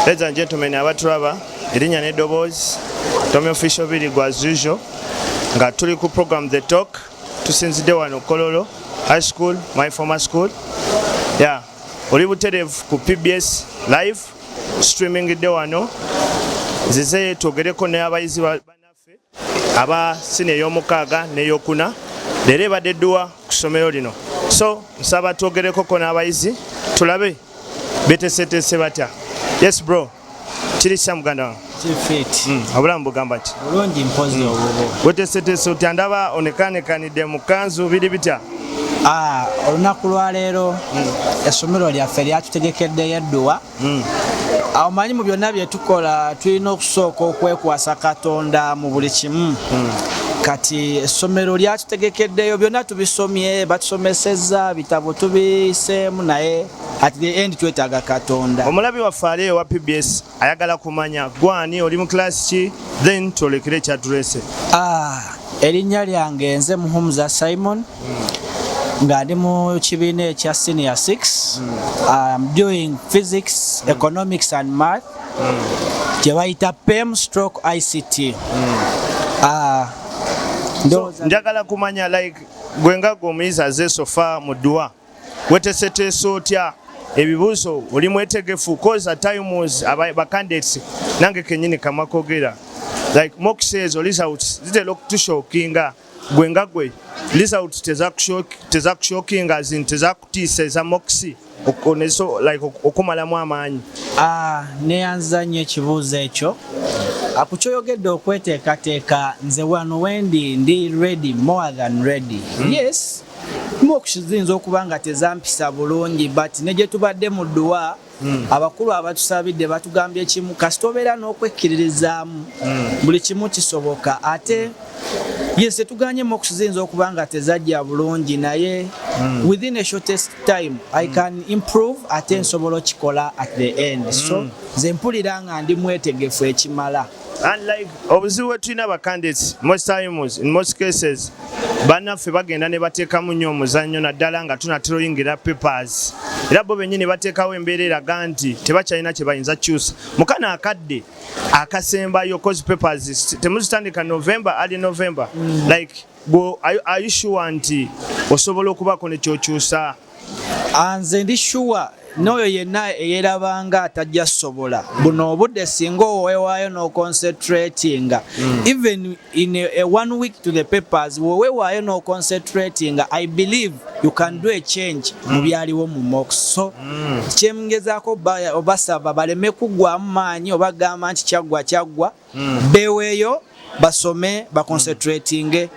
Ladies and gentlemen, abatulaba erinnya n'eddoboozi Tommy Official Village as usual nga tuli ku program The Talk tusinzidde wano Kololo High School, my former school. Yeah, oli butereevu ku PBS live streaming idde wano zize twogereko ne abayizi banaffe aba sini ey'omukaaga n'eyokuna leero ebadde edduwa ku ssomero lino, so nsaba twogerekoko n'abayizi tulabe beteeseteese batya. Yes bro, kiri kya muganda wange? Obulamu bugamba ki? Bulungi mpozi obwo. Weteeseteese otya? Ndaba onekanekanidde mu kanzu, biri bitya? Olunaku lwa leero essomero lyaffe lyatutegekeddeyo edduwa. Awo manyi mu byonna bye tukola tulina okusooka okwekwasa Katonda mu buli kimu. Kati essomero lyatutegekeddeyo byonna tubisomye, batusomesezza bitabo tubiseemu, naye at the end twetaaga Katonda. Omulabi waffe ali ewa PBS ayagala kumanya gwani, oli mu class ki, then twolekere ekyatulese. Erinnya lyange nze Muhumuza Simon. Nga ndi mu kibiina ekya senior 6. I'm doing physics, economics and math. Gye bayita PEM/ICT. Njagala kumanya like gwenga gwomuyizi aze sofa mu dduwa weteeseteese otya? Ebibuuzo oli mwetegefu? Cause at times ba candidates nange kennyini kamakogera like mock says or results zitera okutushookinga gwenga gwe results tezakushookinga zin tezakutiisa eza moxi okoneso like okumalamu amaanyi. Neyanza nnyo ekibuuzo ekyo. Akukyoyogedde okweteekateeka, nze wano wendi ndi ready, more than ready. Yes, mokuzinza okuba nga tezampisa bulungi, but ne gye tubadde mu dduwa abakulu abatusabidde batugambye kimu, kasita obeera n'okwekkiririzaamu buli kimu kisoboka. Ate yes, tuganye mokuzinza okuba nga tezajja bulungi, naye within a shortest time I can improve ate nsobola okikola at the end. So nze mpulira nga ndi mwetegefu ekimala. And like obuzibu bwe tulina aba candidates most times, in most cases bannaffe bagenda ne bateekamu nnyo omuzannyo naddala nga tunatera oyingira papers, era bo bennyini bateekawo embeera eraga nti tebakyalina kye bayinza kyusa mukana akadde akasembayo, cause papers temuzitandika November, early November. Like are you sure nti osobola okubako ne kyokyusa? Nze ndi sure n'oyo yenna eyerabanga atajja sobola buno obudde singa owewaayo no concentrating even in a 1 week to the papers, wewaayo no concentrating, I believe you can do a change mu byaliwo mu mock. So kyemngezaako obasaba baleme kuggwamu maanyi obagamba nti kyaggwa beweeyo basome baconcentrating.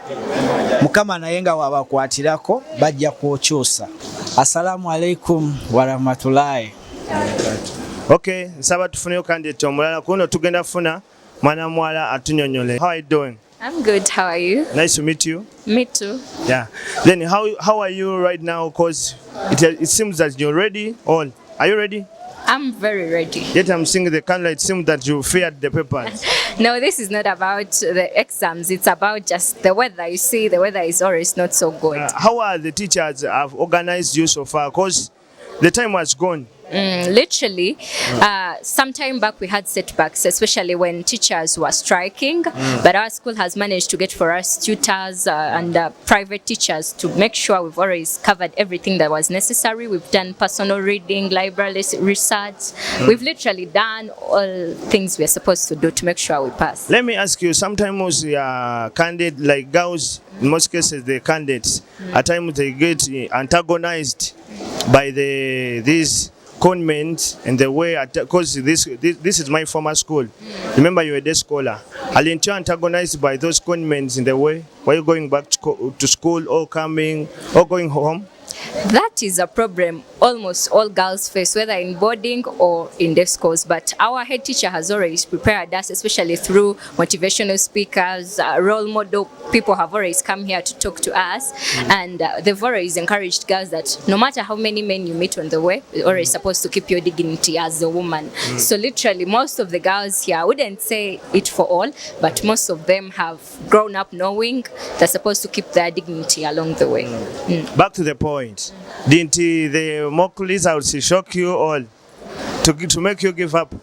Mukama naye nga wabakwatirako bajja kwokyusa. Assalamu alaikum wa rahmatullahi. Okay, nsaba tufuneyo candidate omulala kuno tugenda funa mwana mwala atunyonyole. How are you doing? I'm good. How are you? Nice to meet you. Me too. Yeah. Then how are you right now? Because it seems that you're ready. All. Are you ready? I'm very ready. Yet I'm seeing the candidate. It seems that you feared the papers. No, this is not about the exams. It's about just the weather. You see, the weather is always not so good. How are the teachers have organized you so far? Because the time was gone. Literally, some time back we had setbacks, especially when teachers were striking, but our school has managed to get for us tutors and private teachers to make sure we've always covered everything that was necessary. We've done personal reading, library research. We've literally done all things we're supposed to do to make sure we pass. Let me ask you, sometimes candidate like girls, in most cases the candidates, at times they get antagonized by these conmen and the way, because this is my former school. Remember, you were a day scholar. Aren't you antagonized by those conmen in the way? Were you going back to school or coming or going home? That is a problem almost all girls face, whether in boarding or in day schools. But our head teacher has always prepared us, especially through motivational speakers, role model people have always come here to talk to us. And they've always encouraged girls that no matter how many men you meet on the way, you're always supposed to keep your dignity as a woman. So literally, most of the girls here, I wouldn't say it for all, but most of them have grown up knowing they're supposed to keep their dignity along the way. Back to the point. Didn't the mock results shock you all to make you give up?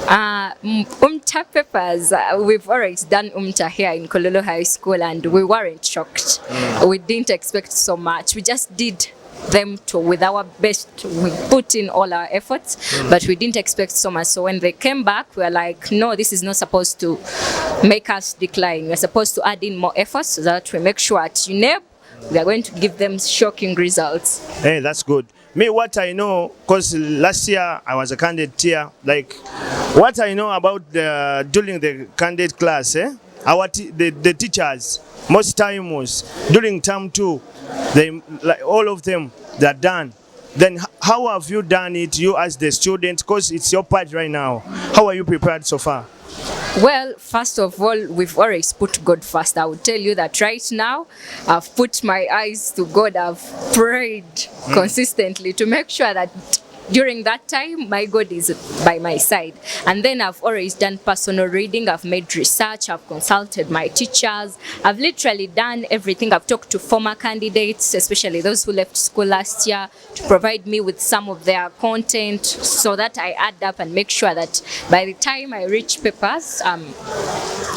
UMTA papers, we've always done UMTA here in Kololo High School and we weren't shocked. We didn't expect so much. We just did them with our best. We put in all our efforts, but we didn't expect so much. So when they came back, we were like, no, this is not supposed to make us decline. We're supposed to add in more efforts so that we make sure at UNEB we are going to give them shocking results. Hey, that's good. Me, what I know, because last year I was a candidate here, like what I know about during the candidate class, the teachers, most times during term 2, they like all of them they're done. Then how have you done it, you as the student, because it's your part right now? How are you prepared so far? Well, first of all, we've always put God first. I would tell you that right now, I've put my eyes to God. I've prayed consistently to make sure that during that time, my God is by my side. And then I've always done personal reading. I've made research. I've consulted my teachers. I've literally done everything. I've talked to former candidates, especially those who left school last year, to provide me with some of their content so that I add up and make sure that by the time I reach papers, I'm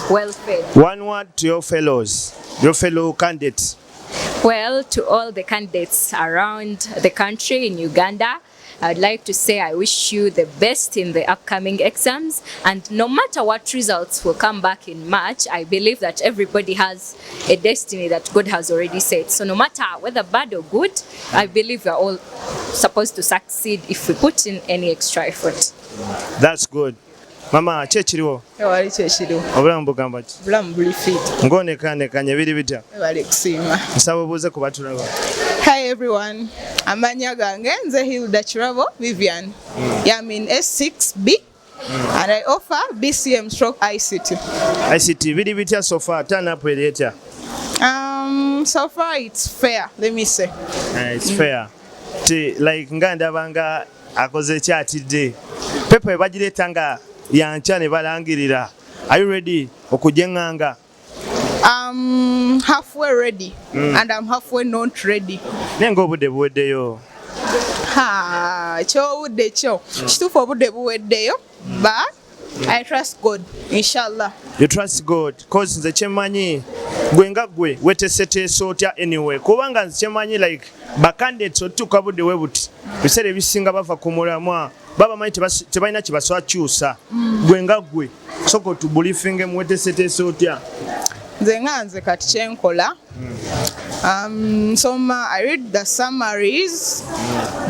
well fed. One word to your fellows, your fellow candidates. Well, to all the candidates around the country in Uganda, I'd like to say I wish you the best in the upcoming exams, and no matter what results will come back in March, I believe that everybody has a destiny that God has already set. So no matter whether bad or good, I believe we're all supposed to succeed if we put in any extra effort. That's good. Mama, chechiriwo. Ewali chechiriwo. Obulamu bugamba ki? Obulamu buli fit. Ng'onekanye biri bitya? Ewali kusiima. Nsaba obuuze ku batulaba. Hi everyone. Amannya gange nze Hilda Kirabo Vivian. I'm in S6B and I offer BCM stroke ICT. ICT biri bitya so far? Turn up eri etya? So far it's fair, let me say. It's fair. Like nga ndabanga akoze kyatidde. Pepa ebagireeta nga yankya ne balangirira. Are you ready okujenganga? I'm halfway ready and I'm halfway not ready. Nenga obudde buweddeyo. Ky'obudde kyo. Kituufu obudde buweddeyo, but I trust God, inshallah. You trust God, because nze kyemanyi gwe nga gwe weteeseteese otya anyway. Kubanga nze kyemanyi like bacandidates otuuka budde we buti. Biseera ebisinga bava ku mulamwa. Baba manyi tebalina kye baswakyusa. Gwe nga gwe sooka otubulifinge mu weteeseteese otya. Nze kati kyenkola. I read the summaries,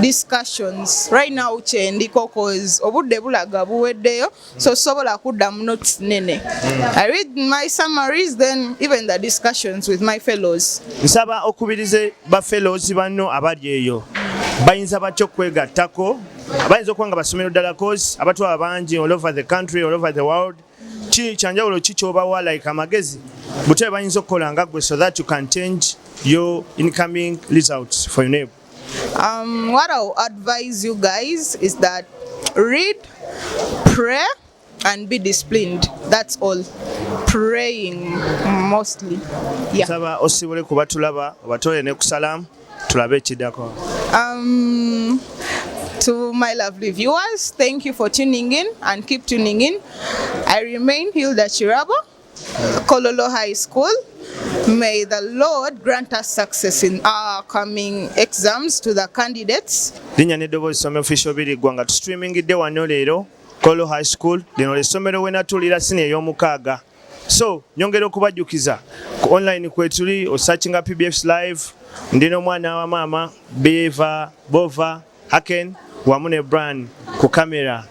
discussions. Right now kyendiko cause obudde bulaga buweddeyo, so sobola kuddamu notes nene. I read my summaries, then even the discussions with my fellows. Nsaba okubirize ba fellows banno abali eyo. Bayinza batyo kwegattako. Bayinza okuba nga basomero ddala cause abatwala bangi all over the country, all over the world. Kyanjawulo ki ky'obawa like amagezi butebe bayinza okukola nga gwe so that you can change your incoming results for your name? What I'll advise you guys is that read, pray, and be disciplined. That's all. Praying mostly. Yeah. Saba osibule kubatulaba obatole ne kusalamu tulabe ekiddako. To my lovely viewers, thank you for tuning in and keep tuning in. I remain Hilda Kirabo, Kololo High School. May the Lord grant us success in our coming exams to the candidates. Linnya n'eddoboozi some official biri gwanga tu streamingidde wano leero Kololo High School lino ly'essomero we natuulira sini ey'omukaaga. So nyongera okubajjukiza ku online kwetuli osearchinga PBS live ndino mwana wa mama Beva Bova Haken wamu ne Brian ku camera.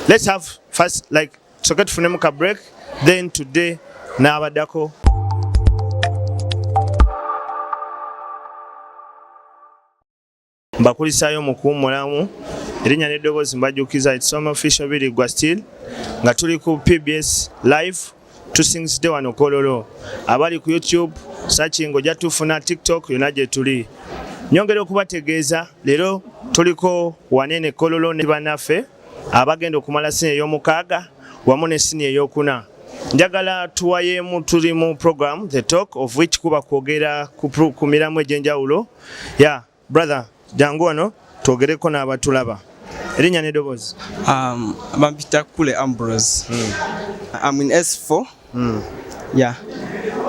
Let's have first like soke tufunemu ka break, then today n'abaddako. Mbakulisaayo mukuwummulamu erinnya n'eddoboozi mbajjukiza it's some official biri gwa still nga tuli ku PBS live tusingisidde wano Kololo. Abali ku YouTube searching ojja tufuna TikTok yonna gye tuli. Nyongera okubategeeza leero tuliko wanene Kololo ne bannaffe abagenda okumala sini ey'omukaaga wamu ne sini ey'okuna. Njagala tuwayeemu tuli mu program The Talk of which kuba kwogera ku miramu egy'enjawulo. Yeah, brother jangu wano twogereko n'abatulaba. Erinnya n'eddoboozi. Bampita Kule Ambrose. I'm in S4. Yeah.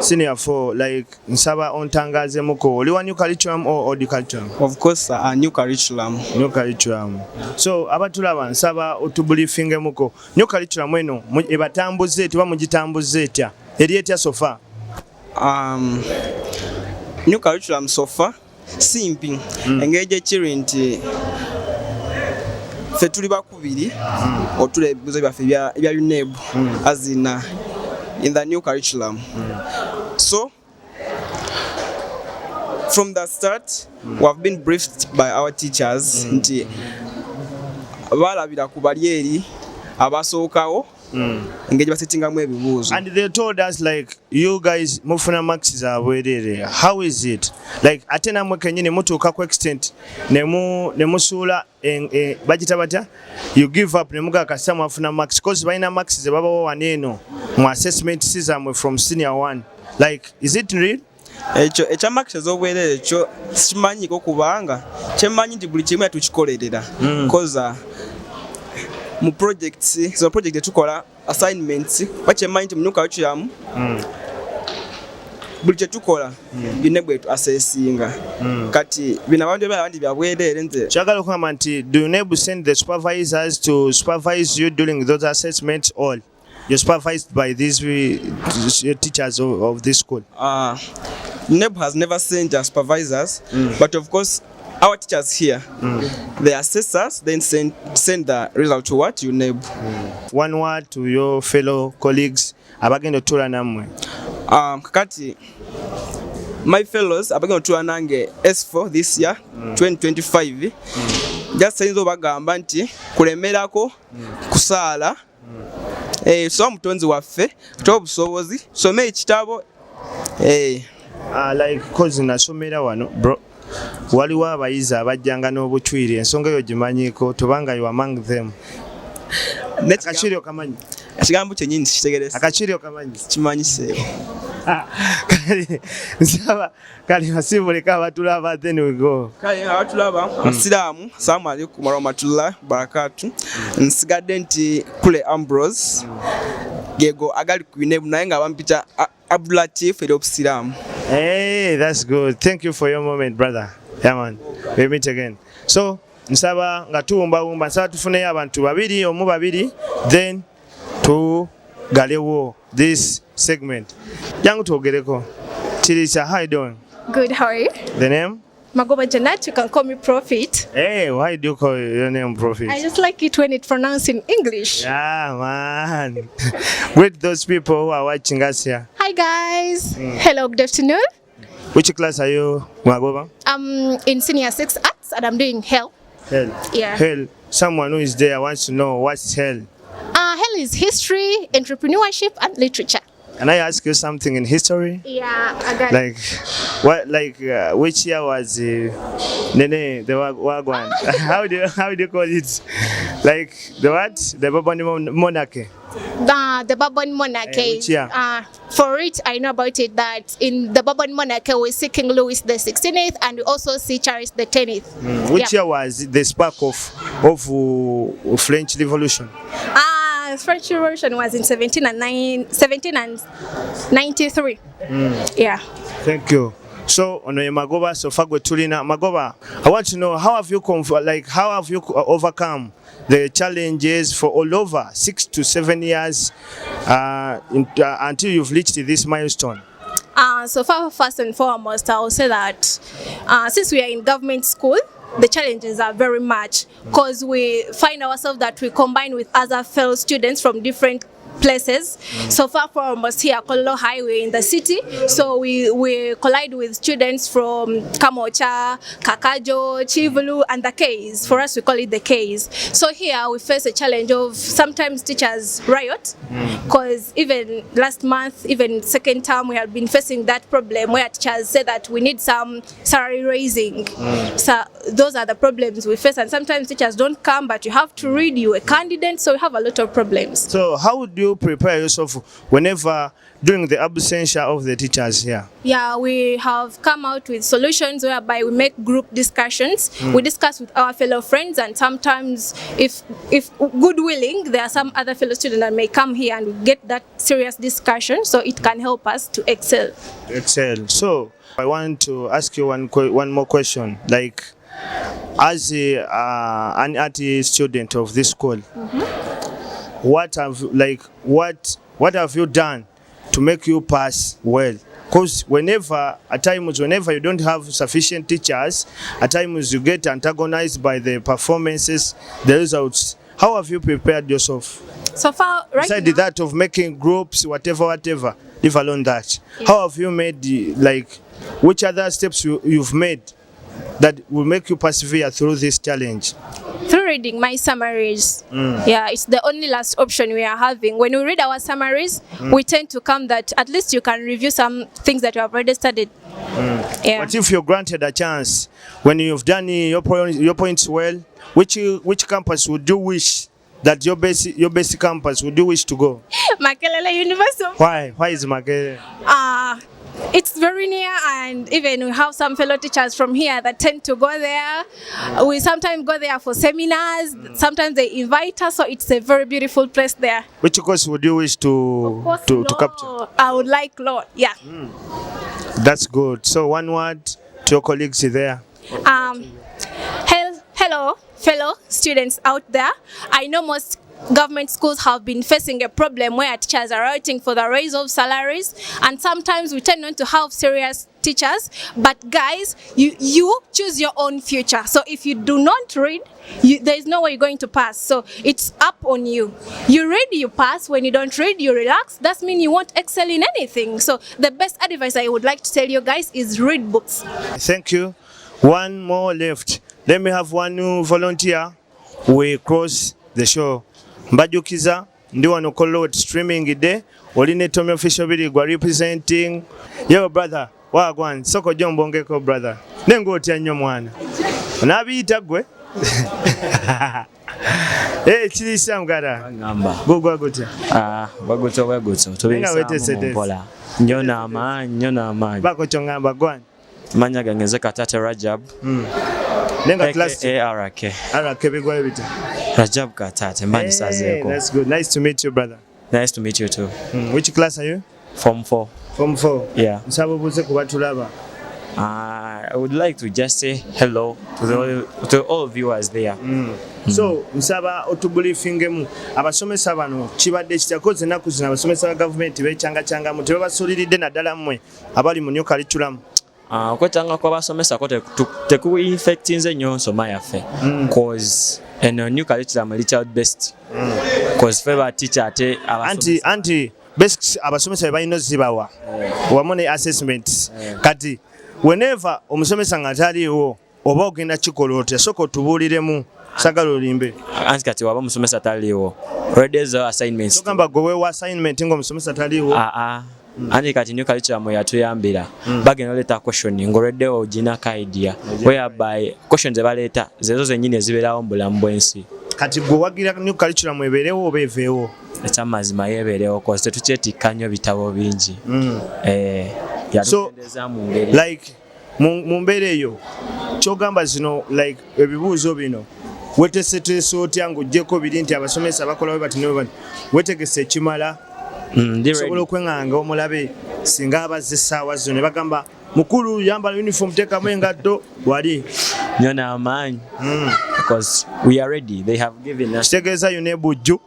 Senior 4, like nsaba ontangazemuko. Oli wa new curriculum or old curriculum? Of course, a new curriculum. New curriculum. So abatulaba nsaba otubriefingemuko. New curriculum eno ebatambuze etya mugitambuze etya? Eri etya so far? New curriculum so far simpi. Engeri ekiri nti ffe tuli bakubiri otula ebibuzo byaffe ebya UNEB as in the new curriculum. So from the start we have been briefed by our teachers nti balabira ku bali eri abasookawo engeri basetingamu ebibuuzo. And they told us like you guys mufuna marks za bwerere. How is it? Like ate namwe kenyini mutuuka ku extent nemusuula bagita batya you give up nemugakasa mwafuna marks because balina marks ze babawo waneeno mu assessment sizamwe from senior 1. Like is it real? Ekya marks ez'obwerere ekyo sikimanyiko kubanga kyemmanyi nti buli kimu yatukikolerera because mu projects zo project etukola assignments bakyemanyi nti mu new curriculum buli kyetukola UNEB etu assessinga kati bino abantu abandi byabwerere nze kyagala okugamba nti do UNEB send the supervisors to supervise you during those assessments or you're supervised by these teachers of this school? UNEB has never sent our supervisors but of course our teachers here, they assess us, then send the result to what? UNEB. One word to your fellow colleagues, abagenda okutuula nammwe. Kakati, my fellows, abagenda okutuula nange S4 this year, 2025, just sayinza obagamba nti kulemerako, kusaala, so mutonzi waffe, tuwa obusobozi, some ekitabo. Like cause nasomera wano, bro. Waliwo abayizi abajjanga n'obutwiri ensonga eyo gimanyiiko tubanga you among them. Akakiri okamanyi? Ekigambo kyennyini tikitegereza. Akakiri okamanyi? Kimanyiseewo. Nsaba kale basibuleka abatulaba then we go. Kale abatulaba Asiraamu assalamu alaikum warahmatullahi wabarakatuh. Nsigadde nti Kule Ambrose gego agali ku UNEB naye nga bampita Abdulatif eri obusiraamu. Hey, that's good. Thank you for your moment, brother. Yeah, man. We meet again. So, nsaba nga tuwumba nsaba tufuneyo abantu babiri, then tugalewo this segment. Jangu twogereko. Chirisha, how you doing? Good, how are you? The name? Magoba Janat, you can call me Prophet. Hey, why do you call your name Prophet? I just like it when it's pronounced in English. Yeah, man. With those people who are watching us here. Hi, guys. Hello, good afternoon. Which class are you, Magoba? I'm in Senior 6 Arts and I'm doing Hell. Hell. Yeah. Hell. Someone who is there wants to know what's Hell. Hell is history, entrepreneurship, and literature. Can I ask you something in history? Yeah, I got Like, what? Like, which year was Nene the Wagwan? How do you call it? Like the what? The Babani monarchy. the Bourbon monarchy. Which year? For it, I know about it that in the Bourbon monarchy we're see King Louis the 16th and we also see Charles the 10th. Which year was the spark of French Revolution? French Revolution was in 1793. Yeah. Thank you. So, on Magoba, so Fagwe Tulina, Magoba, I want to know how have you overcome the challenges for all over 6 to 7 years until you've reached this milestone? So far, first and foremost, I will say that since we are in government school, the challenges are very much because we find ourselves that we combine with other fellow students from different places. So far from us here, Kololo High, we're in the city. So we collide with students from Kamocha, Kakajo, Chivulu, and the Ks. For us, we call it the Ks. So here we face a challenge of sometimes teachers riot, because even last month, even second term, we have been facing that problem where teachers say that we need some salary raising. So those are the problems we face, and sometimes teachers don't come, but you have to read you a candidate, so we have a lot of problems. So how would you you prepare yourself whenever during the absence of the teachers here? Yeah, we have come out with solutions whereby we make group discussions. We discuss with our fellow friends, and sometimes, if good willing, there are some other fellow students that may come here and we get that serious discussion, so it can help us to excel. So I want to ask you one more question. Like, as an art student of this school, what have you done to make you pass well? Because at times whenever you don't have sufficient teachers, at times you get antagonized by the performances, the results. How have you prepared yourself? So far, right Besides now, that of making groups, whatever, leave alone that. Yeah. How have you made, which other steps you've made that will make you persevere through this challenge? through reading my summaries. Yeah, it's the only last option we are having. When we read our summaries, we tend to come that at least you can review some things that you have already studied. Yeah. But if you're granted a chance, when you've done your points well, which campus would you wish that your basic campus would you wish to go? Makerere University. Why is Makerere? It's very near, and even we have some fellow teachers from here that tend to go there. We sometimes go there for seminars. Sometimes they invite us, so it's a very beautiful place there. Which course would you wish to capture? I would like law. Yeah. That's good. So one word to your colleagues there. Hello, fellow students out there. I know most government schools have been facing a problem where teachers are waiting for the raise of salaries, and sometimes we tend not to have serious teachers. But guys, you choose your own future. So if you do not read, there is no way you're going to pass. So it's up on you. You read, you pass. When you don't read, you relax. That means you won't excel in anything. So the best advice I would like to tell you guys is read books. Thank you. One more left. Let me have one new volunteer. We cross the show. Mbajukiza ndi wano Kololo streaming day. Oline Tommy official biligwa representing. Yo brother, wagwan soko jombongeko brother. Nengo otya nnyo mwana. Nabiyita gwe. Kirisa mgara. Ngamba. Gugwa gutya. Bagutso. Tubisa mumpola. Nyona ama. Bako chongamba gwan. Manya gangeze katate Rajab. Nenga class RK bigwa ebita. Rajab katate mani sazeko. That's good. Nice to meet you brother. Nice to meet you too. Which class are you? Form 4. Form 4. Yeah. Nsaba buze kubatulaba. I would like to just say hello to all viewers there. So nsaba otubuliefingemu abasomesa bano kibadde kitakoze ennaku zino abasomesa ba gavumenti becanga tebabasuuliridde naddala mmwe abali mu new curriculum. Okwetanga kw'abasomesa ko tekuinfectinze nnyo nsoma yaffe cause eno new curriculum eri child based cause fe ba teacher ate anti basics abasomesa be balina zibawa wamu ne assessment kati whenever omusomesa nga taliiwo oba ogenda kikola otya sooka otubuuliremu sagala olimbe anti kati waba omusomesa taliiwo redezo assignments togamba gwe weewa assignment ng'omusomesa taliiwo anti kati new curriculum yatuyambira bagenda oleeta question ng'olweddewo oginako idea whereby questions ebaleeta zezo zennyini ezibeerawo mu bulamu bw'ensi kati gwe wagira new curriculum ebeerewo oba eveewo ekyamazima yeebeerewo cause tetukyetikka nnyo bitabo bingi so like mu mbeera eyo kyogamba zino like ebibuuzo bino weteeseteese otya ng'oggyeko biri nti abasomesa bakolawo bati wetegese ekimala sobola okweŋŋanga omulabe singa abazze essaawa zino ne bagamba mukulu yambala uniform teekamu engatto wali nnyo n'amaanyi because we are ready. They have given us kitegeeza yo nebujju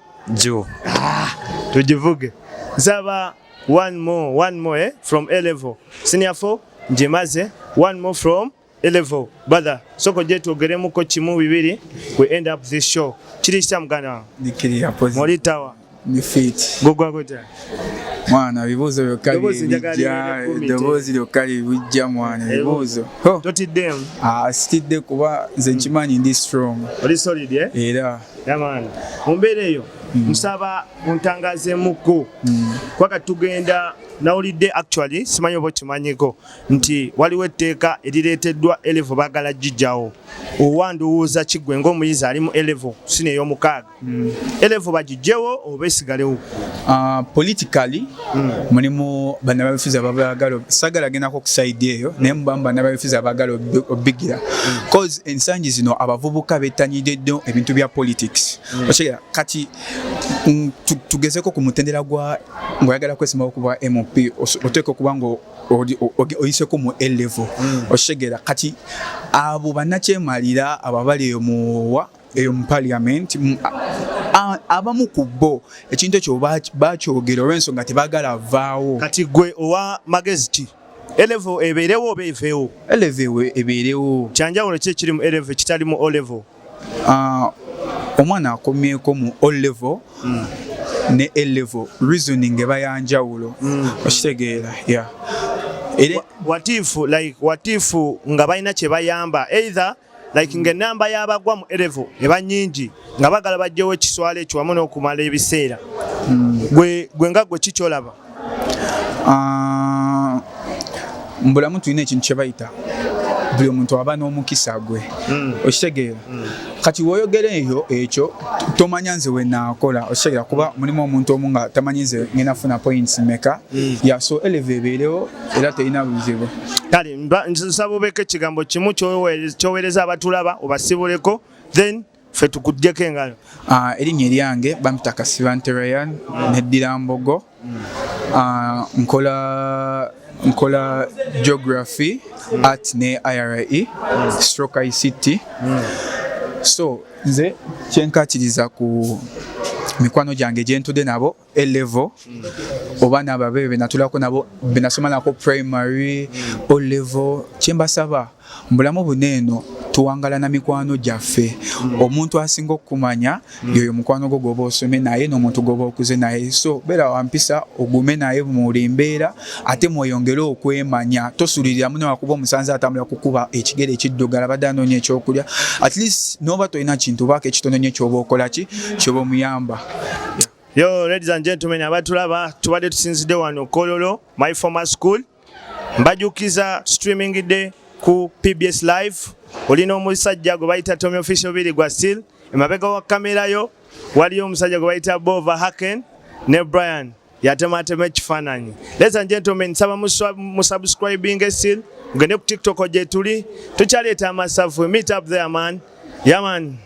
tugivuge nsaba one more from A level senior 4 ngimaze one more from A level brother soko gye twogeremuko kimu bibiri we end up this show kiri kya muganda molitawa ni fit gugwa gutya mwana bibuuzo eddoboozi lyokali bijja mwana ebibuuzo totiddemu sitidde kuba nze nkimanyi ndi strong oli solid era yamaani mu mbeera eyo nsaba ontangazeemuko kwaka tugenda nawulidde actually simanyi oba okimanyiko nti waliwo etteeka erireeteddwa elevo baagala gijjawo owandowooza kiggwe ng'omuyizi ali mu elevo sine ey'omukaaga elevo bagijjewo oba esigalewo Politically mulimu bannabyabufuzi abagala sagala agendako ku side eyo naye mubamu bannabyabufuzi abagala obigira cause ensangi zino abavubuka bettanyiridde ddyo ebintu bya politics okitegera kati tugezeko ku mutendera ng'oyagala kwesimawo okuba MP oteeka okuba nga oyiseko mu A-level okitegera kati abo bannakyemalira ababali eyo mu parliament abamu ku bo ekintu ekyo bakyogera olw'ensonga tebaagala vaawo. Kati gwe owa magezi ki? A-level ebeerewo oba eveewo? A-level ebeerewo. Kyanjawulo ki ekiri mu A-level kitali mu O-level? Omwana akomyeko mu O-level ne A-level reasoning eba yanjawulo okitegeera. What if nga balina kye bayamba either like ng'ennamba y'abagwa mu A-level eba nnyingi nga bagala bajjewo ekiswala ekyo wamu n'okumala ebiseera gwe nga gwe kikyolaba? Mu bulamu tulina ekintu kye bayita buli omuntu aba n'omukisa gwe okitegeera kati woyogera eyo ekyo tomanya nze we naakola okitegeera kuba mulimu omuntu omu nga tamanyi nze ngenda funa points meka so A-level ebeerewo era terina buzibu. Kale nsaba obeeko ekigambo kimu kyoweereza abatulaba obasibuleko then ffe tukuggyeko engalo. Erinnya eryange bampita Kasiba Ryan neddira Mbogo. Nkola geography art ne IRE stroke ICT. So nze kyenkatiriza ku mikwano gyange gye ntudde nabo A-level oba n'ababeebe be natulako nabo be nasoma nako primary O-level kyembasaba mu bulamu buneeno tuwangalana mikwano gyaffe. Omuntu asinga okumanya yoyo mukwano gwo gwoba osome naye n'omuntu gwoba okuze naye so beera wampisa ogume naye mu mbeera ate mweyongere okwemanya tosuliriramu newakuba omusanze atambula kukuba ekigere ekiddugala badde anoonya ekyokulya at least n'oba tolina kintu baako ekitono nnyo kyoba okola ki kyoba omuyamba. Yo, ladies and gentlemen, abatulaba tubadde tusinzidde wano Kololo my former school mbajukiza streaming day ku PBS live. Olina omusajja gwe bayita Tommy Official biri gwa still emabega wa kamera yo waliyo omusajja gwe bayita Bova Haken ne Brian yatematema ekifaananyi. Ladies and gentlemen, nsaba mu subscribing still ngende ku TikTok gye tuli tukyaleeta amasafu meet up there man. Yeah man.